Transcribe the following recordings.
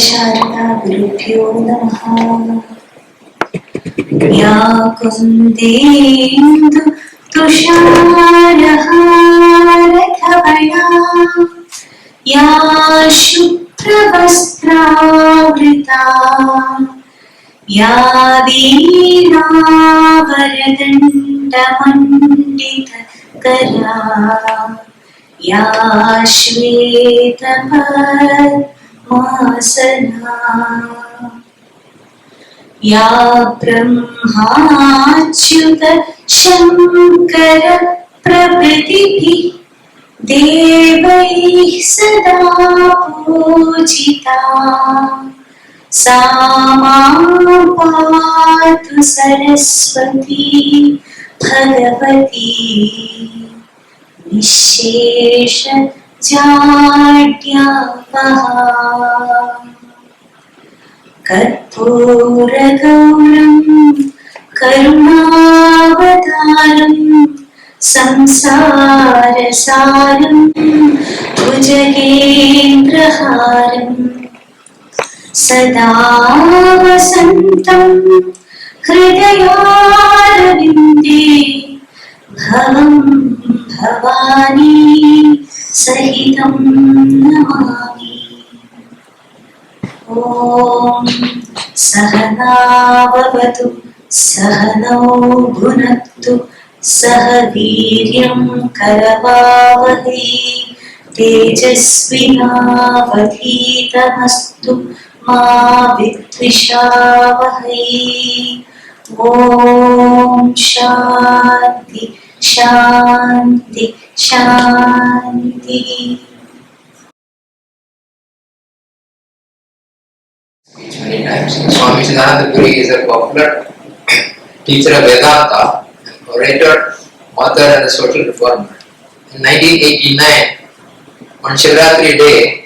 शारदा गुरुभ्यो नमः। या कुन्देन्दु तुषारहारधवला या शुभ्रवस्त्रावृता या वीणावरदण्डमण्डितकरा या श्वेतपद्मासना या ब्रह्माच्युत शङ्कर प्रभृतिभिः देवैः सदा पूजिता सा मां पातु सरस्वती भगवती निःशेष जाड्यापहा। कर्पूरगौरं करुणावतारं संसारसारं भुजगेन्द्रहारं सदा वसन्तं हृदयारविन्दे भवं भवानी सहितं नमामि। ॐ सहनाववतु सहनौ भुनक्तु सह वीर्यं करवावहै तेजस्विनावधीतमस्तु मा विद्विषावहै। ॐ शान्ति शान्ति शान्ति। Many times. Swami Chidananda Puri is a popular teacher of Vedanta, orator, author and a social reformer. In 1989, on Shivratri day,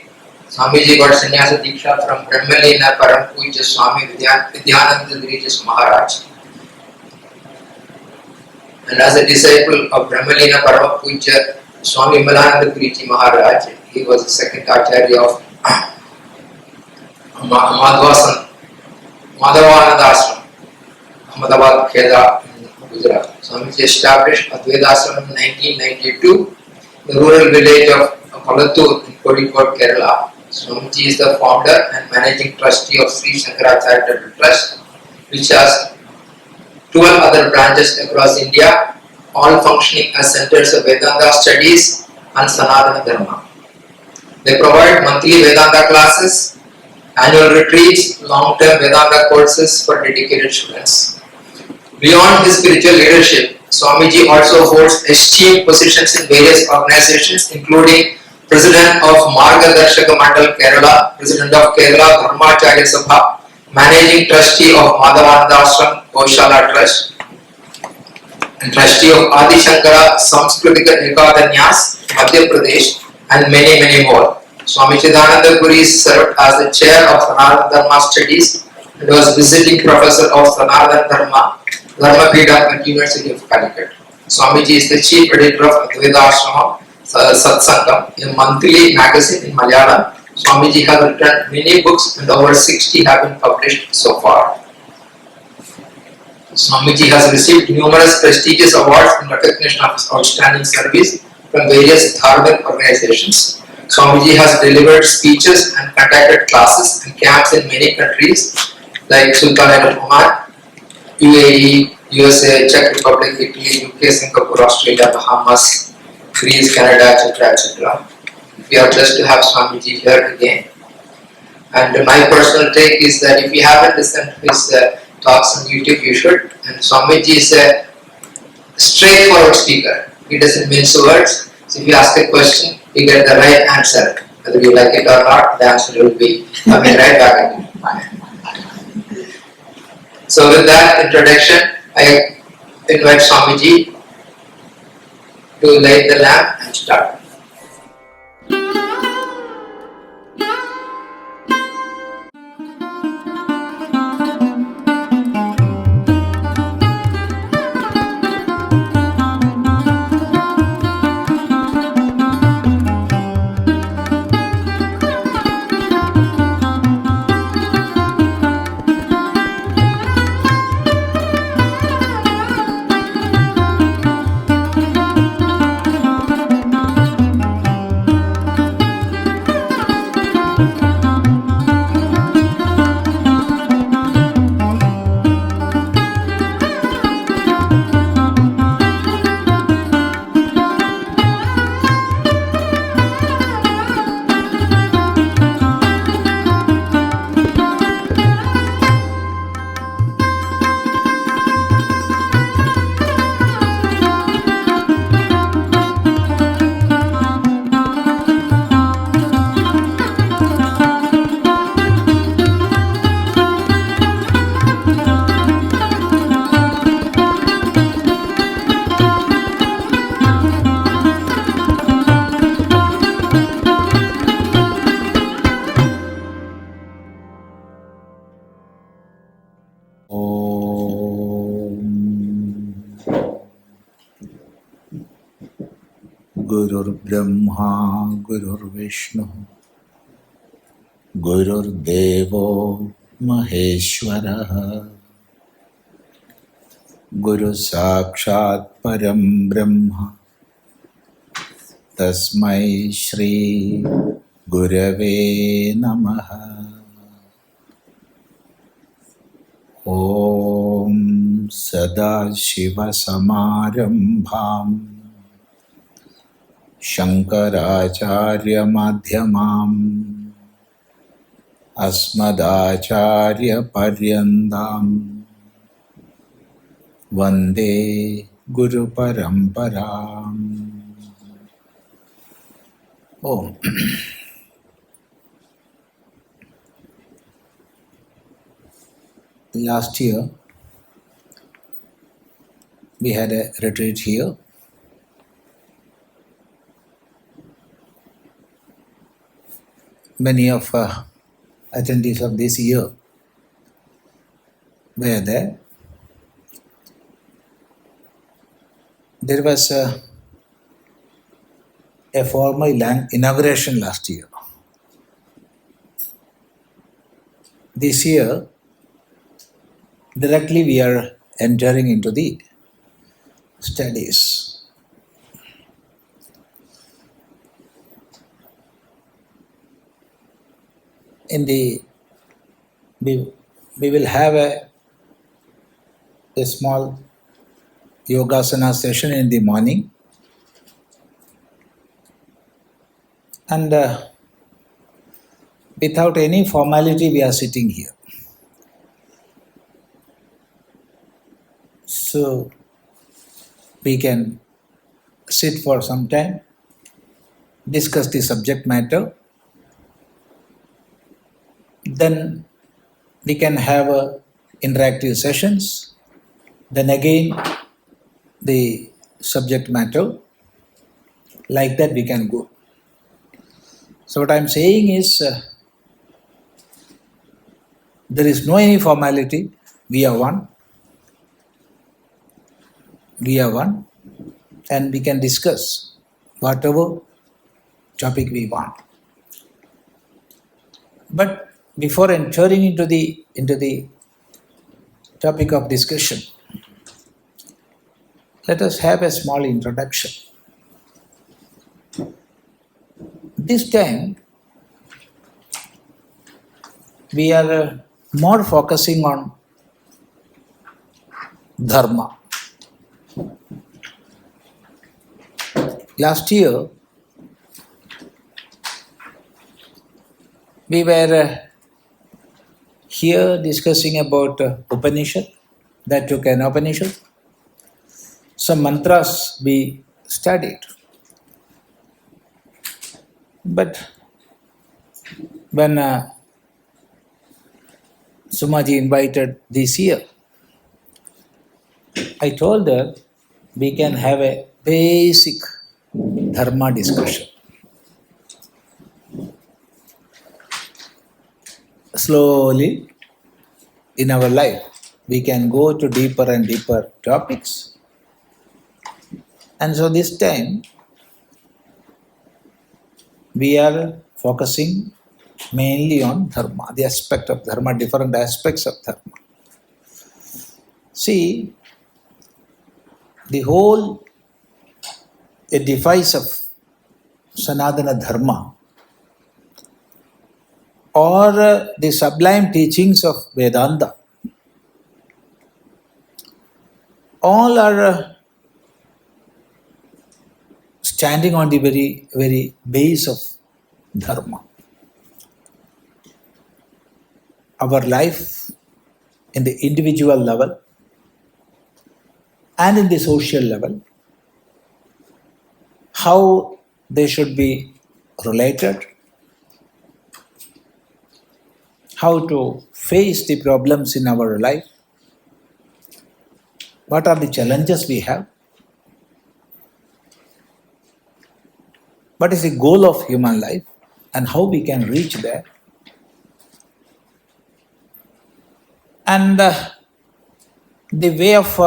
Swamiji got sannyasa diksha from Brahmalina Param Pujya Swami Chidananda Puri Maharaj. And as a disciple of Brahmalina Param Pujya Swami Chidananda Puri Maharaj, he was the second acharya of Madhavananda Ashram, Ahmedabad, Kheda, Gujarat. Swamiji established Advaita Ashram in 1992, the rural village of Palattur in Kozhikode, Kerala. Swamiji is the founder and managing trustee of Sri Shankaracharya Charitable Trust, which has 12 other branches across India, all functioning as centers of Vedanta studies and Sanatana Dharma. They provide monthly Vedanta classes, annual retreats, long-term Vedanta courses for dedicated students. Beyond his spiritual leadership, Swamiji also holds esteemed positions in various organizations, including President of Margadarshaka Mandal Kerala, President of Kerala Dharmacharya Sabha, Managing Trustee of Madhavananda Ashram Goshala Trust, and Trustee of Adi Shankara Samskritika Ekadanyas, Madhya Pradesh, and many, many more. Swami Chidananda Puri served as the chair of Sanatana Dharma Studies and was visiting professor of Sanatana Dharma Pida at University of Calicut. Swamiji is the chief editor of Advaita Ashram Satsangam, a monthly magazine in Malayalam. Swamiji has written many books and over 60 have been published so far. Swamiji has received numerous prestigious awards in recognition of his outstanding service from various Dharma organizations. Swamiji has delivered speeches and conducted classes and camps in many countries like Sultanate of Oman, UAE, USA, Czech Republic, Italy, UK, Singapore, Australia, Bahamas, Greece, Canada, etc. etc. We are blessed to have Swamiji here again. And my personal take is that if you haven't listened to his talks on YouTube, you should. And Swamiji is a straightforward speaker. He doesn't mince words. So if you ask a question, you get the right answer. Whether you like it or not, the answer will be coming right back at you. So with that introduction, I invite Swamiji to light the lamp and start. Gurur Brahma Gurur Vishnu Gurur Devo Maheshwara Guru Sakshat Param Brahma Tasmai Shri Gurave Namaha. Om Sadashiva Samarambham Shankaracharya Madhyamam Asmadacharya Paryandam Vande Guru Paramparam. Oh, last year we had a retreat here. Many of attendees of this year were there. There was a formal inauguration last year. This year, directly we are entering into the studies. We will have a small yogasana session in the morning, and without any formality we are sitting here. So we can sit for some time, discuss the subject matter, then we can have interactive sessions, then again the subject matter, like that we can go. So what I am saying is, there is no any formality, we are one. We are one, and we can discuss whatever topic we want. But before entering into the topic of discussion, let us have a small introduction. This time we are more focusing on Dharma. Last year we were here discussing about Upanishad, that took an Upanishad. Some mantras we studied. But when Swamiji invited this year, I told her we can have a basic Dharma discussion. Slowly in our life, we can go to deeper and deeper topics. And so this time, we are focusing mainly on Dharma, the aspect of Dharma, different aspects of Dharma. See, the whole device of Sanatana Dharma, or the sublime teachings of Vedanta, all are standing on the very base of Dharma. Our life in the individual level and in the social level, how they should be related, how to face the problems in our life, what are the challenges we have, what is the goal of human life, and how we can reach there. And the way of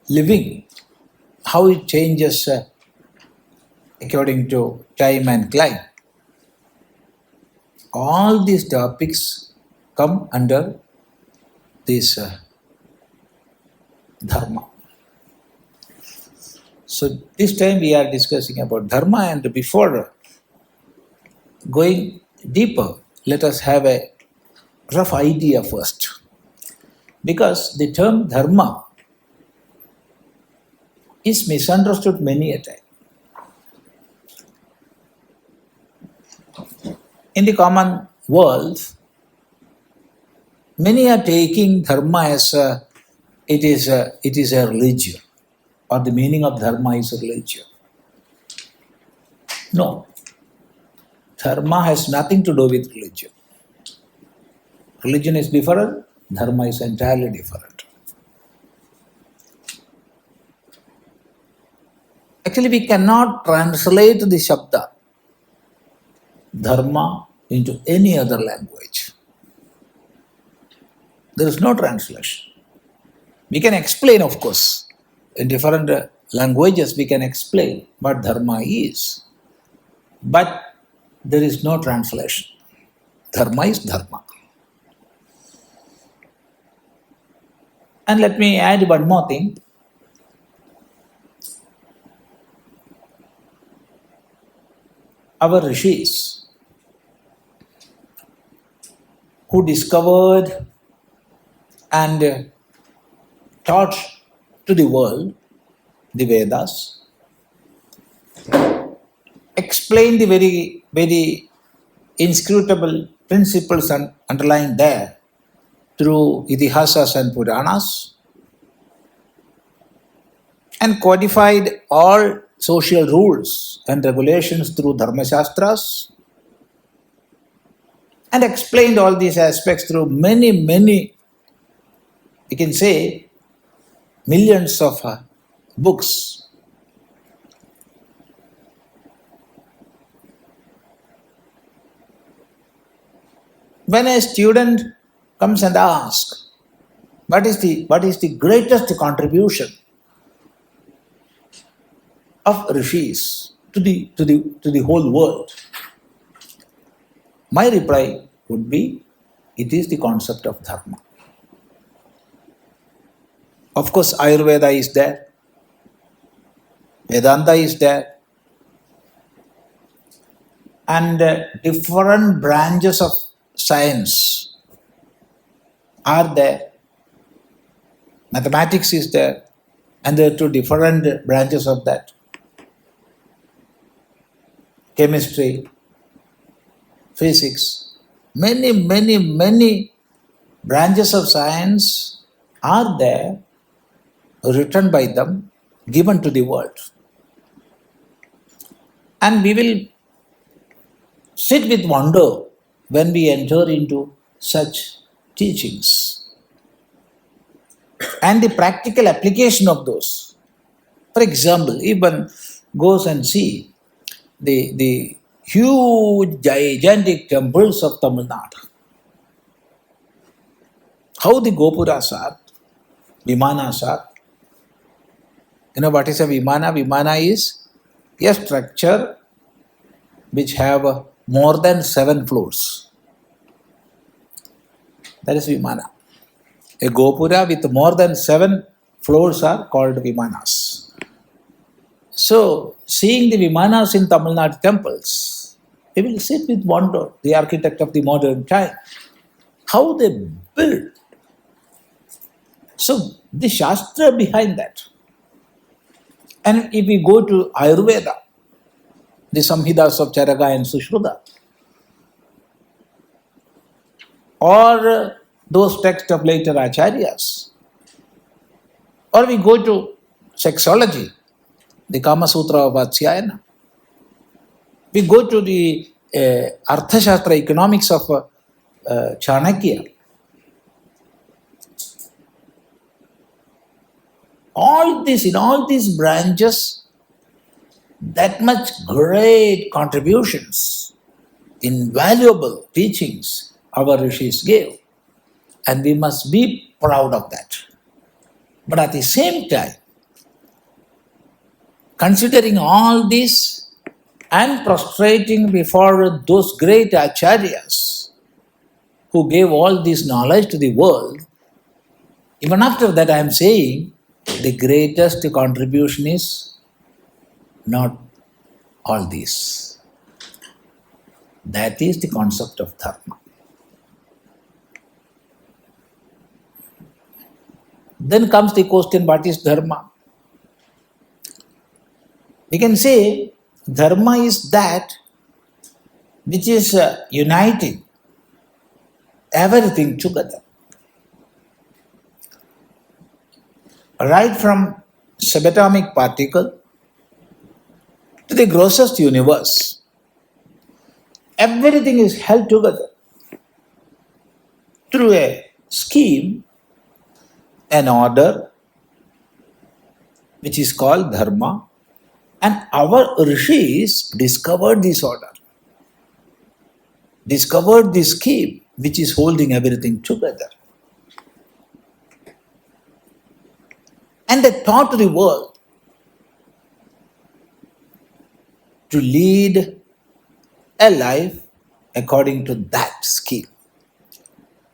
living, how it changes according to time and climate. All these topics come under this Dharma. So this time we are discussing about Dharma, and before going deeper, let us have a rough idea first. Because the term Dharma is misunderstood many a time. In the common world, many are taking Dharma as it is a religion, or the meaning of Dharma is a religion. No, Dharma has nothing to do with religion. Religion is different, Dharma is entirely different. Actually, we cannot translate the Shabda Dharma into any other language. There is no translation. We can explain, of course. In different languages we can explain what Dharma is. But there is no translation. Dharma is Dharma. And let me add one more thing. Our Rishis, who discovered and taught to the world the Vedas, explained the very, very inscrutable principles underlying there through Itihasas and Puranas, and codified all social rules and regulations through Dharma Shastras, and explained all these aspects through many, we can say, millions of books. When a student comes and asks, what is the greatest contribution of Rishis to the whole world? My reply would be, it is the concept of Dharma. Of course, Ayurveda is there, Vedanta is there, and different branches of science are there. Mathematics is there, and there are two different branches of that. Chemistry, physics, many branches of science are there, written by them, given to the world. And we will sit with wonder when we enter into such teachings. And the practical application of those. For example, if one goes and see the huge, gigantic temples of Tamil Nadu, how the Gopuras are, Vimanas are. You know what is a Vimana? Vimana is a structure which have more than 7 floors. That is Vimana. A Gopura with more than 7 floors are called Vimanas. So, seeing the Vimanas in Tamil Nadu temples, we will sit with wonder, the architect of the modern time, how they build. So, the Shastra behind that. And if we go to Ayurveda, the Samhitas of Charaka and Sushruta, or those texts of later Acharyas, or we go to sexology, the Kama Sutra of Vatsyayana, we go to the Arthashastra, economics of Chanakya. In all these branches, that much great contributions, invaluable teachings our Rishis gave, and we must be proud of that. But at the same time, considering all this, and prostrating before those great acharyas who gave all this knowledge to the world, even after that I am saying the greatest contribution is not all this. That is the concept of Dharma. Then comes the question, what is Dharma? We can say Dharma is that which is uniting everything together. Right from subatomic particle to the grossest universe, everything is held together through a scheme, an order, which is called Dharma, and our Rishis discovered this order, discovered this scheme which is holding everything together. And they taught the world to lead a life according to that scheme,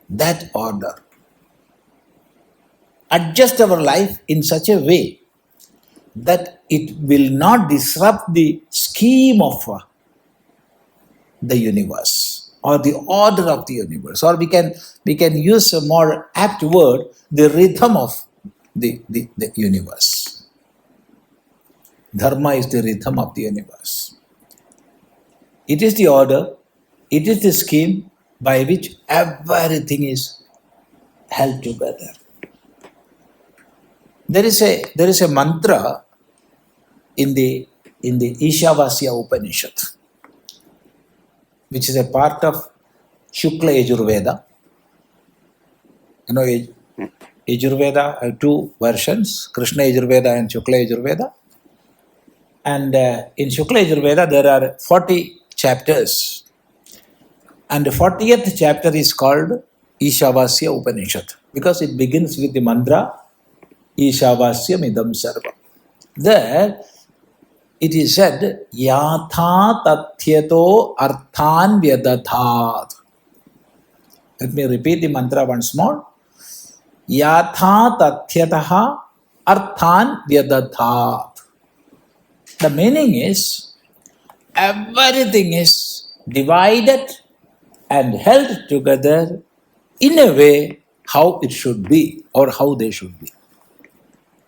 that order. Adjust our life in such a way that it will not disrupt the scheme of the universe or the order of the universe, or we can use a more apt word, the rhythm of the universe. Dharma is the rhythm of the universe. It is the order, it is the scheme by which everything is held together. There is a mantra in the Ishavasya Upanishad, which is a part of Shukla Yajurveda. You know, Yajurveda have two versions, Krishna Yajurveda and Shukla Yajurveda. And in Shukla Yajurveda there are 40 chapters. And the 40th chapter is called Ishavasya Upanishad because it begins with the mantra Ishavasya Midam Sarvam. There it is said, Yatha Tathyato Arthan Vyadadhat. Let me repeat the mantra once more. Yatha Tathyataha Arthan Vyadadhat. The meaning is, everything is divided and held together in a way how it should be or how they should be.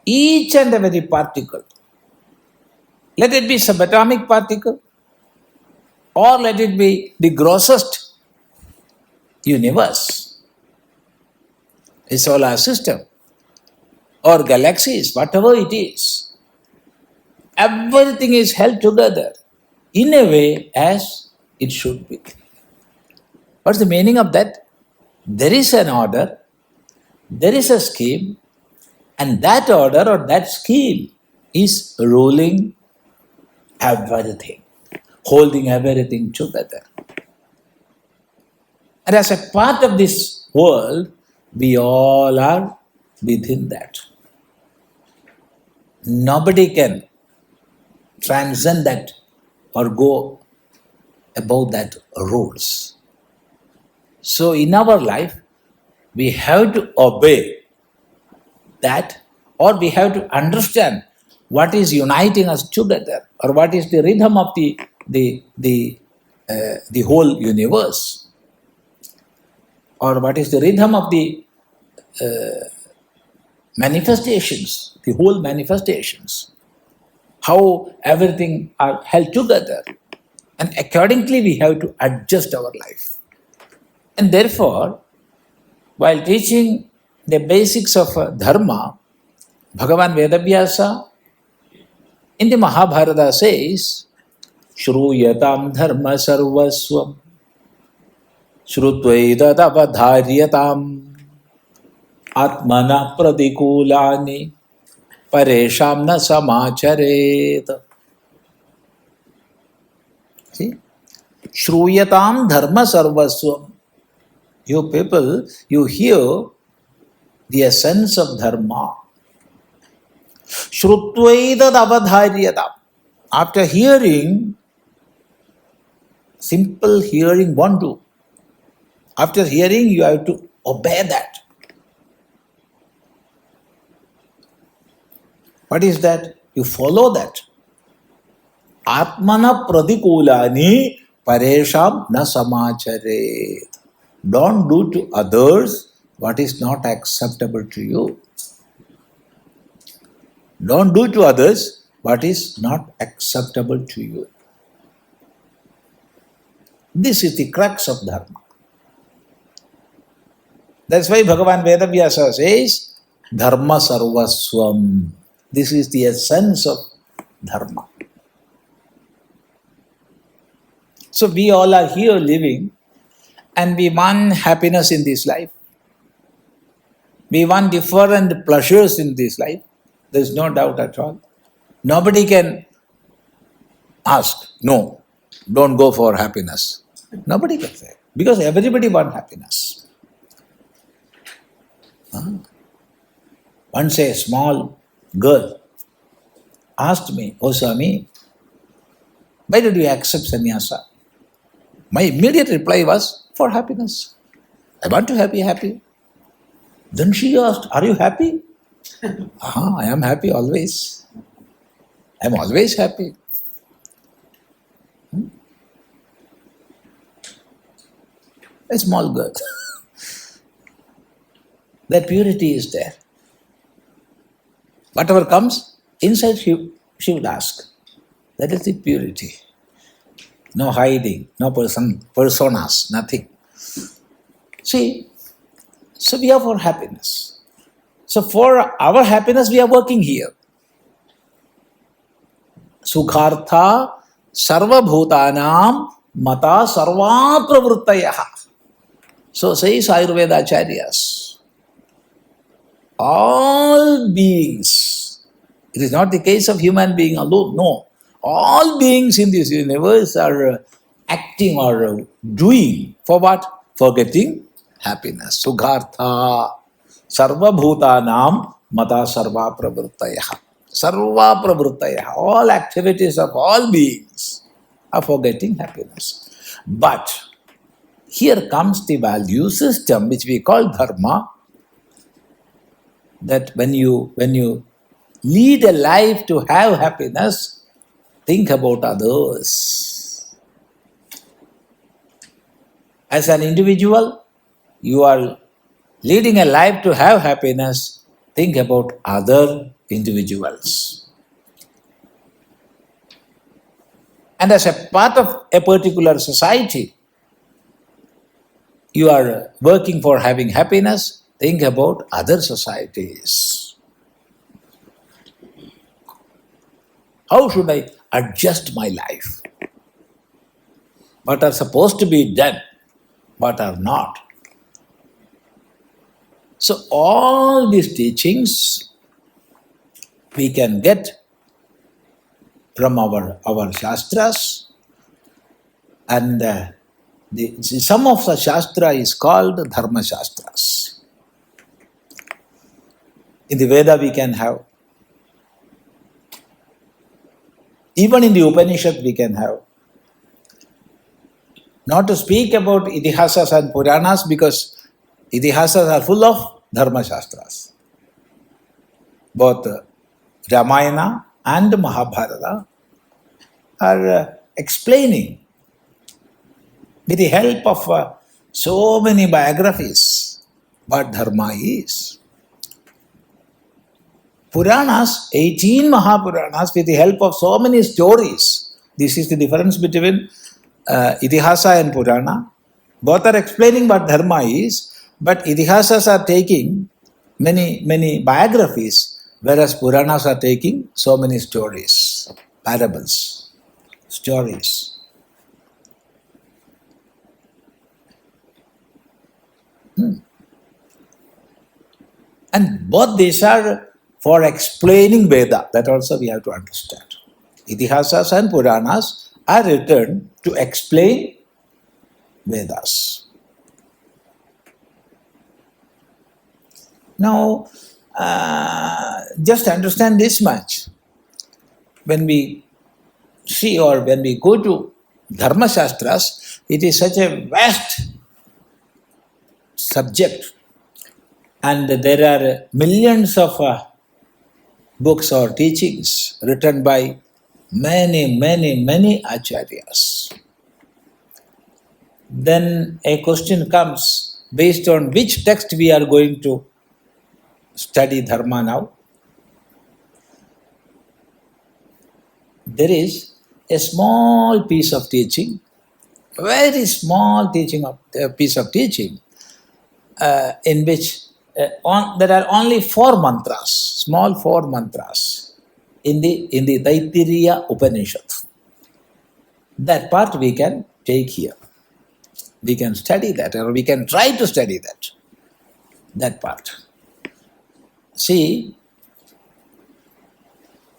Each and every particle, let it be subatomic particle or let it be the grossest universe, a solar system or galaxies, whatever it is, everything is held together in a way as it should be. What's the meaning of that? There is an order, there is a scheme, and that order or that scheme is ruling everything, holding everything together. And as a part of this world, we all are within that. Nobody can transcend that or go above that rules. So in our life, we have to obey that, or we have to understand what is uniting us together, or what is the rhythm of the whole universe, or what is the rhythm of the manifestations, the whole manifestations, how everything are held together, and accordingly we have to adjust our life. And therefore, while teaching the basics of Dharma, Bhagavan Vedavyasa in the Mahabharata says, Shruyatam Dharma Sarvaswam Shrutvaida Avadharyatam Atmana Pradikulani Paresham Na Samacharet. See? Shruyatam Dharma Sarvaswam. You people, you hear the essence of Dharma. Shrutvaidad avadharyatam. After hearing, Simple hearing won't do. After hearing, you have to obey that. What is that? You follow that. Atmana pradikulani paresham na samachare. Don't do to others what is not acceptable to you. Don't do to others what is not acceptable to you. This is the crux of Dharma. That's why Bhagavan Vedavyasa says, Dharma sarvaswam. This is the essence of Dharma. So we all are here living and we want happiness in this life. We want different pleasures in this life. There is no doubt at all. Nobody can ask, no, don't go for happiness. Nobody can say. Because everybody wants happiness. Once a small girl asked me, "Oh Swami, why did you accept sannyasa?" My immediate reply was, for happiness. I want to be happy. Then she asked, "Are you happy?" I am happy always. I am always happy. A small girl. That purity is there. Whatever comes, inside she would ask. That is the purity. No hiding, no personas, nothing. See, so we are for happiness. So for our happiness, we are working here. Sukhartha sarva bhutanam mata sarva pravruttayaha. So says Ayurveda Acharyas. All beings, it is not the case of human being alone, no. All beings in this universe are acting or doing for what? For getting happiness. Sukhartha sarva bhutanam mata sarva pravruttayaha. Sarva pravruttayaha. All activities of all beings are for getting happiness. But here comes the value system which we call dharma, that when you lead a life to have happiness, think about others. As an individual, you are leading a life to have happiness, think about other individuals. And as a part of a particular society, you are working for having happiness, think about other societies. How should I adjust my life? What are supposed to be done? What are not? So all these teachings we can get from our Shastras, and some of the Shastra is called Dharma Shastras. In the Veda we can have. Even in the Upanishad we can have. Not to speak about Itihasas and Puranas, because Itihasas are full of Dharma Shastras. Both Ramayana and Mahabharata are explaining with the help of so many biographies what Dharma is. Puranas, 18 Mahapuranas, with the help of so many stories. This is the difference between Itihasa and Purana. Both are explaining what Dharma is, but Itihasas are taking many biographies, whereas Puranas are taking so many stories, parables, stories. And both these are for explaining Veda. That also we have to understand. Itihasas and Puranas are written to explain Vedas. Now, just understand this much. When we see or when we go to Dharma Shastras, it is such a vast subject, and there are millions of books or teachings written by many acharyas. Then a question comes, based on which text we are going to study Dharma now? There is a small piece of teaching, very small piece of teaching, in which there are only 4 mantras, small 4 mantras in the Taittiriya Upanishad. That part we can take here. We can study that, or we can try to study that part. See,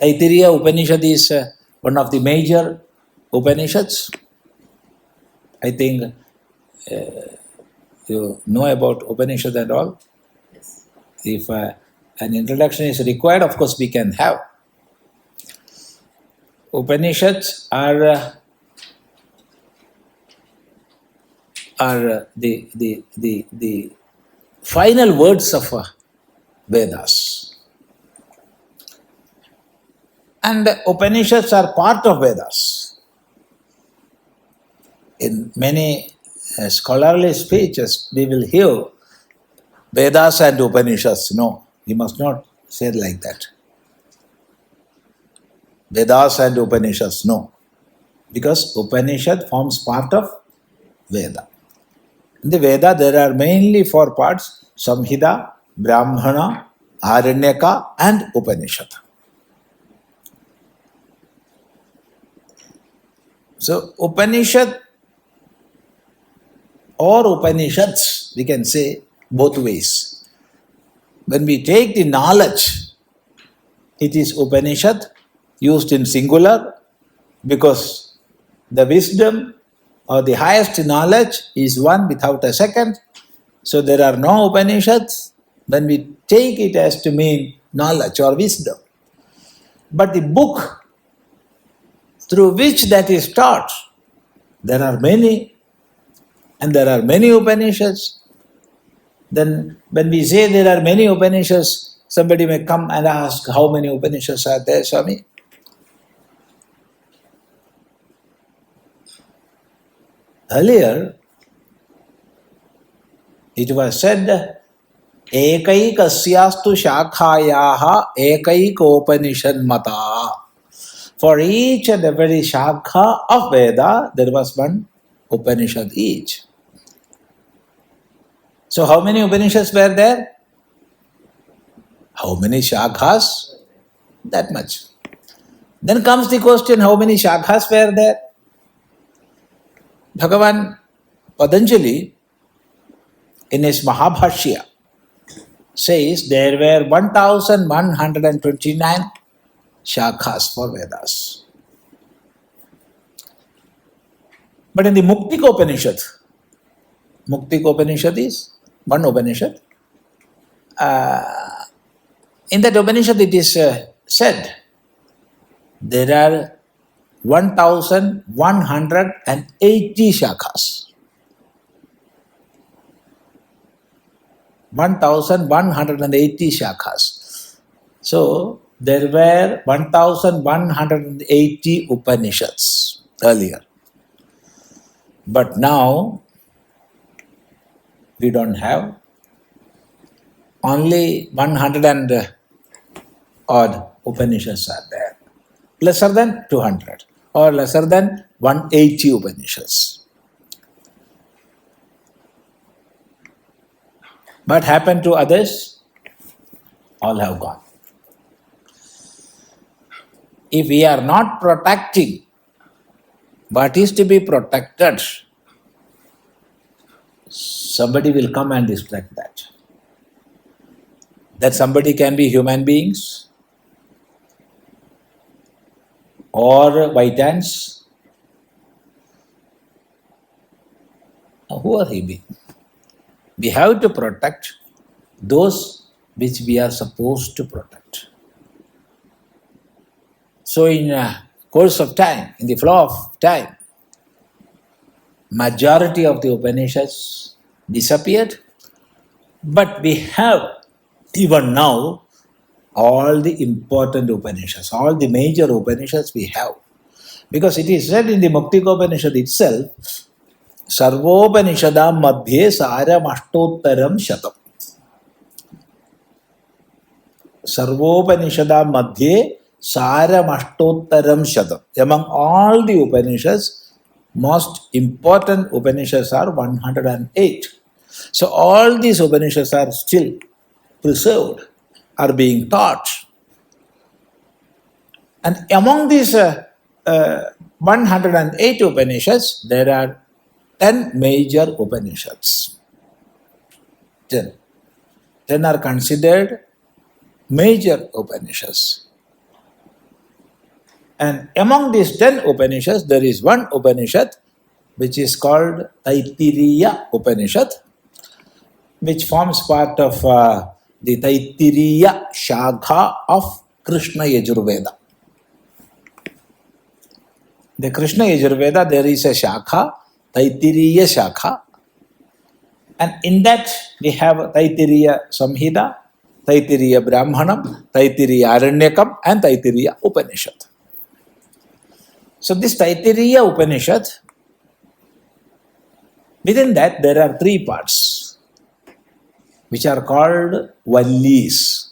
Taittiriya Upanishad is one of the major Upanishads. I think you know about Upanishad and all. Yes. If an introduction is required, of course we can have. Upanishads are the final words of Vedas. And Upanishads are part of Vedas. In many scholarly speeches, we will hear Vedas and Upanishads. No, we must not say it like that. Vedas and Upanishads, no. Because Upanishad forms part of Veda. In the Veda, there are mainly 4 parts: Samhita, Brahmana, Aranyaka, and Upanishad. So, Upanishad or Upanishads, we can say both ways. When we take the knowledge, it is Upanishad used in singular, because the wisdom or the highest knowledge is one without a second. So there are no Upanishads when we take it as to mean knowledge or wisdom. But the book through which that is taught, there are many, and there are many Upanishads. Then when we say there are many Upanishads, somebody may come and ask, how many Upanishads are there, Swami? Earlier, it was said, Ekaikasyastu shakhayaha ekaikopanishad mata. For each and every shakha of Veda, there was one Upanishad each. So how many Upanishads were there? How many shakhas? That much. Then comes the question, how many shakhas were there? Bhagavan Patanjali, in his Mahabhashya, says there were 1129 shakhas for Vedas. But in the Muktika Upanishad is one Upanishad. In that Upanishad it is said there are 1180 shakhas. 1180 shakhas. So there were 1180 Upanishads earlier. But now we don't have. Only 100 and odd Upanishads are there. Lesser than 200 or lesser than 180 Upanishads. What happened to others? All have gone. If we are not protecting what is to be protected, somebody will come and distract that. That somebody can be human beings or by chance. Who are he be? We have to protect those which we are supposed to protect. So in a course of time, in the flow of time, majority of the Upanishads disappeared, but we have even now all the important Upanishads, all the major Upanishads we have. Because it is said in the Muktika Upanishad itself, Sarvopanishadam madhye saram ashtottaram shatam. Sarvopanishadam madhye saram ashtottaram shatam. Among all the Upanishads, most important Upanishads are 108. So all these Upanishads are still preserved, are being taught. And among these 108 Upanishads, there are 10 major Upanishads. 10. 10 are considered major Upanishads. And among these 10 Upanishads, there is one Upanishad which is called Taittiriya Upanishad, which forms part of the Taittiriya Shakha of Krishna Yajurveda. The Krishna Yajurveda, there is a Shakha, Taittiriya Shakha, and in that we have Taittiriya Samhita, Taittiriya Brahmanam, Taittiriya Aranyakam, and Taittiriya Upanishad. So this Taittiriya Upanishad, within that there are 3 parts, which are called Vallis.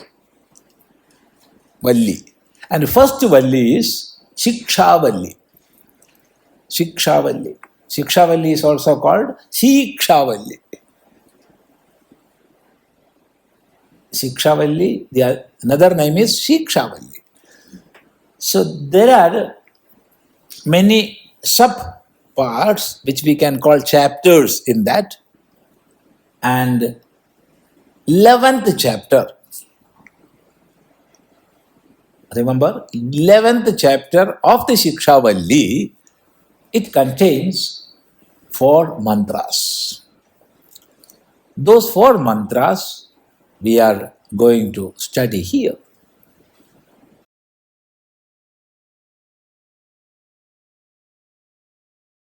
Valli. And first Valli is Sikshavalli. Sikshavalli. Sikshavalli is also called Sikshavalli. Sikshavalli, another name is Sikshavalli. So there are many sub-parts which we can call chapters in that. And 11th chapter, remember, 11th chapter of the Sikshavalli, it contains 4 mantras. Those 4 mantras we are going to study here.